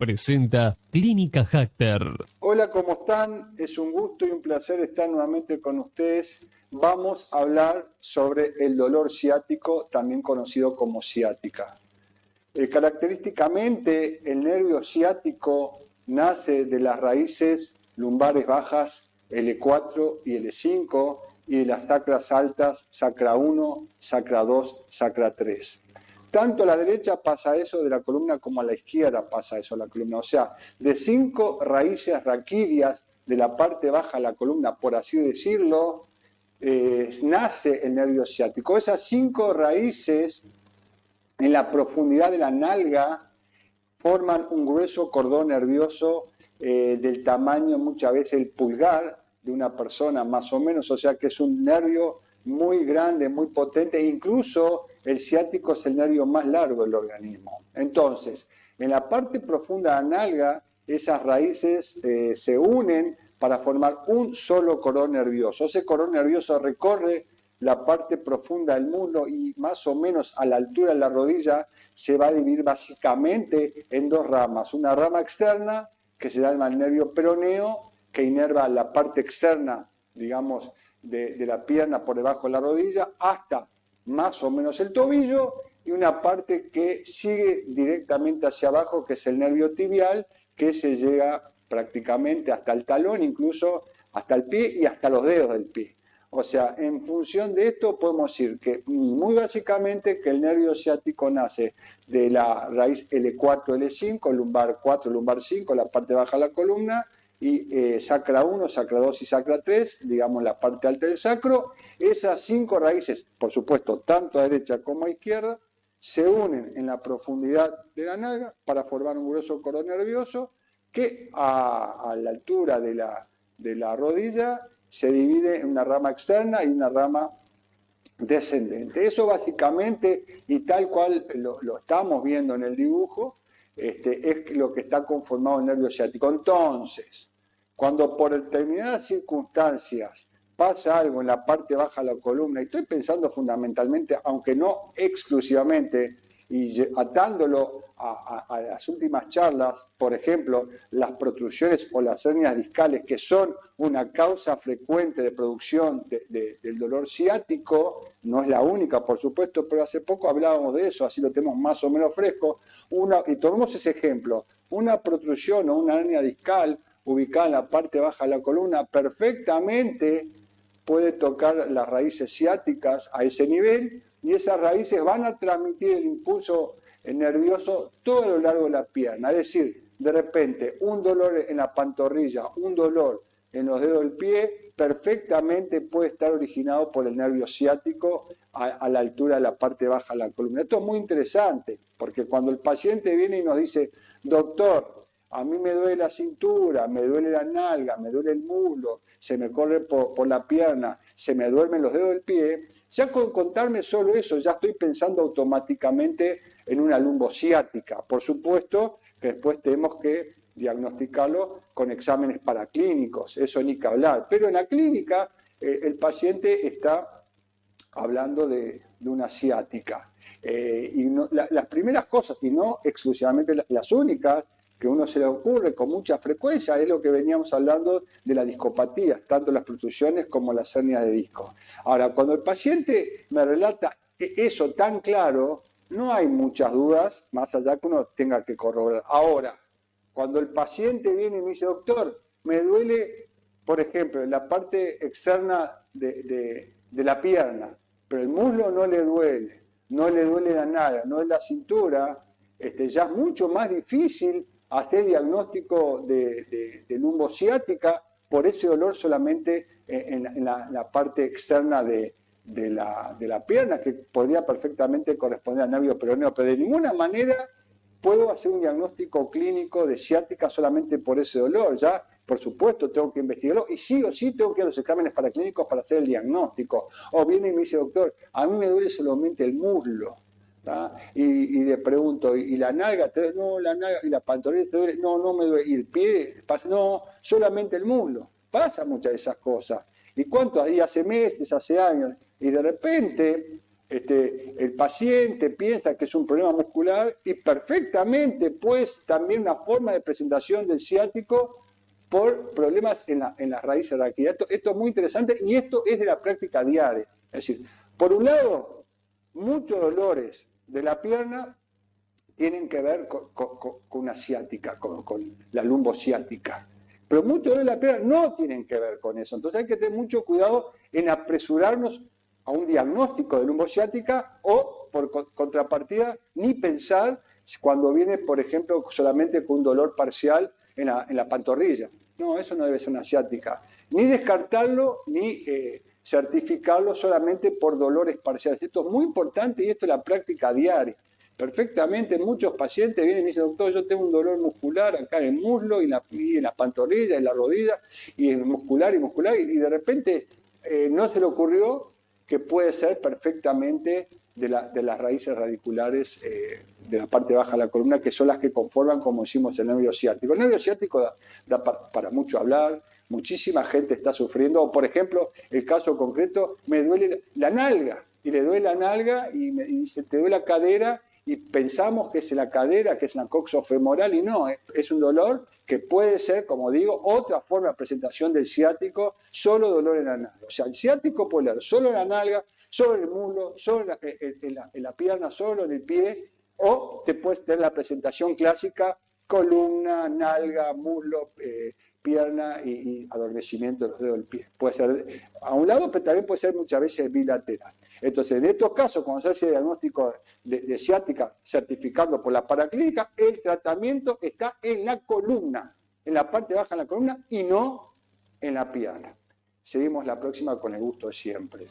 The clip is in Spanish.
presenta Clínica Hackter. Hola, ¿cómo están? Es un gusto y un placer estar nuevamente con ustedes. Vamos a hablar sobre el dolor ciático, también conocido como ciática. Característicamente, el nervio ciático nace de las raíces lumbares bajas L4 y L5 y de las sacras altas, sacra 1, sacra 2, sacra 3. Tanto a la derecha pasa eso de la columna como a la izquierda pasa eso de la columna. O sea, de 5 raíces raquídeas de la parte baja de la columna, por así decirlo, nace el nervio ciático. Esas 5 raíces en la profundidad de la nalga forman un grueso cordón nervioso del tamaño muchas veces el pulgar de una persona más o menos, o sea que es un nervio muy grande, muy potente, e incluso el ciático es el nervio más largo del organismo. Entonces, en la parte profunda de la nalga, esas raíces se unen para formar un solo cordón nervioso. Ese cordón nervioso recorre la parte profunda del muslo y más o menos a la altura de la rodilla se va a dividir básicamente en 2 ramas. Una rama externa, que se llama el nervio peroneo, que inerva la parte externa, digamos, de la pierna por debajo de la rodilla, hasta más o menos el tobillo, y una parte que sigue directamente hacia abajo, que es el nervio tibial, que se llega prácticamente hasta el talón, incluso hasta el pie y hasta los dedos del pie. O sea, en función de esto podemos decir que muy básicamente que el nervio ciático nace de la raíz L4, L5, lumbar 4, lumbar 5, la parte baja de la columna, y sacra 1, sacra 2 y sacra 3, digamos la parte alta del sacro. Esas 5 raíces, por supuesto, tanto a derecha como a izquierda, se unen en la profundidad de la nalga para formar un grueso cordón nervioso que a la altura de la rodilla se divide en una rama externa y una rama descendente. Eso básicamente, y tal cual lo estamos viendo en el dibujo, es lo que está conformado el nervio ciático. Entonces, cuando por determinadas circunstancias pasa algo en la parte baja de la columna, y estoy pensando fundamentalmente, aunque no exclusivamente, y atándolo a las últimas charlas, por ejemplo, las protrusiones o las hernias discales, que son una causa frecuente de producción del dolor ciático, no es la única, por supuesto, pero hace poco hablábamos de eso, así lo tenemos más o menos fresco, y tomemos ese ejemplo, una protrusión o una hernia discal ubicada en la parte baja de la columna perfectamente puede tocar las raíces ciáticas a ese nivel, y esas raíces van a transmitir el impulso nervioso todo a lo largo de la pierna. Es decir, de repente, un dolor en la pantorrilla, un dolor en los dedos del pie, perfectamente puede estar originado por el nervio ciático a la altura de la parte baja de la columna. Esto es muy interesante, porque cuando el paciente viene y nos dice, doctor, a mí me duele la cintura, me duele la nalga, me duele el muslo, se me corre por la pierna, se me duermen los dedos del pie, ya con contarme solo eso, ya estoy pensando automáticamente en una lumbociática. Por supuesto que después tenemos que diagnosticarlo con exámenes paraclínicos, eso ni que hablar. Pero en la clínica el paciente está hablando de una ciática. Y no, las primeras cosas, y no exclusivamente las únicas, que a uno se le ocurre con mucha frecuencia, es lo que veníamos hablando de las discopatías, tanto las protrusiones como las hernias de disco. Ahora, cuando el paciente me relata eso tan claro, no hay muchas dudas, más allá que uno tenga que corroborar. Ahora, cuando el paciente viene y me dice, doctor, me duele, por ejemplo, en la parte externa de la pierna, pero el muslo no le duele la nada, no es la cintura, ya es mucho más difícil hacer diagnóstico de lumbociática por ese dolor solamente en la parte externa de la pierna, que podría perfectamente corresponder al nervio peroneo, pero de ninguna manera puedo hacer un diagnóstico clínico de ciática solamente por ese dolor. Ya, por supuesto, tengo que investigarlo y sí o sí tengo que ir a los exámenes paraclínicos para hacer el diagnóstico. O viene y me dice, doctor, a mí me duele solamente el muslo. Y le pregunto, ¿y la nalga? No, la nalga. ¿Y la pantorrilla te duele? No, no me duele. ¿Y el pie? No, solamente el muslo. Pasa muchas de esas cosas. ¿Y cuánto? Ahí hace meses, hace años. Y de repente El paciente piensa que es un problema muscular y perfectamente pues también una forma de presentación del ciático por problemas en las raíces raquídeas. Esto es muy interesante y esto es de la práctica diaria. Es decir, por un lado, muchos dolores de la pierna tienen que ver con una ciática, con la lumbociática. Pero muchos dolores de la pierna no tienen que ver con eso. Entonces hay que tener mucho cuidado en apresurarnos a un diagnóstico de lumbociática o, por contrapartida, ni pensar cuando viene, por ejemplo, solamente con un dolor parcial en la pantorrilla. No, eso no debe ser una ciática. Ni descartarlo, ni certificarlo solamente por dolores parciales. Esto es muy importante y esto es la práctica diaria. Perfectamente, muchos pacientes vienen y dicen, doctor, yo tengo un dolor muscular acá en el muslo y en la pantorrilla, en la rodilla, y es muscular, y de repente no se le ocurrió que puede ser perfectamente de las raíces radiculares de la parte baja de la columna, que son las que conforman, como decimos, el nervio ciático. El nervio ciático da para mucho hablar, muchísima gente está sufriendo, o por ejemplo, el caso concreto, me duele la nalga, y le duele la nalga, y me dice, te duele la cadera, y pensamos que es la cadera, que es la coxofemoral, y no, es un dolor que puede ser, como digo, otra forma de presentación del ciático, solo dolor en la nalga. O sea, el ciático puede ser solo en la nalga, solo en el muslo, solo en la pierna, solo en el pie, o te puedes tener la presentación clásica, columna, nalga, muslo, pierna y adormecimiento de los dedos del pie. Puede ser a un lado, pero también puede ser muchas veces bilateral. Entonces, en estos casos, cuando se hace el diagnóstico de ciática certificado por la paraclínica, el tratamiento está en la columna, en la parte baja de la columna y no en la pierna. Seguimos la próxima con el gusto de siempre.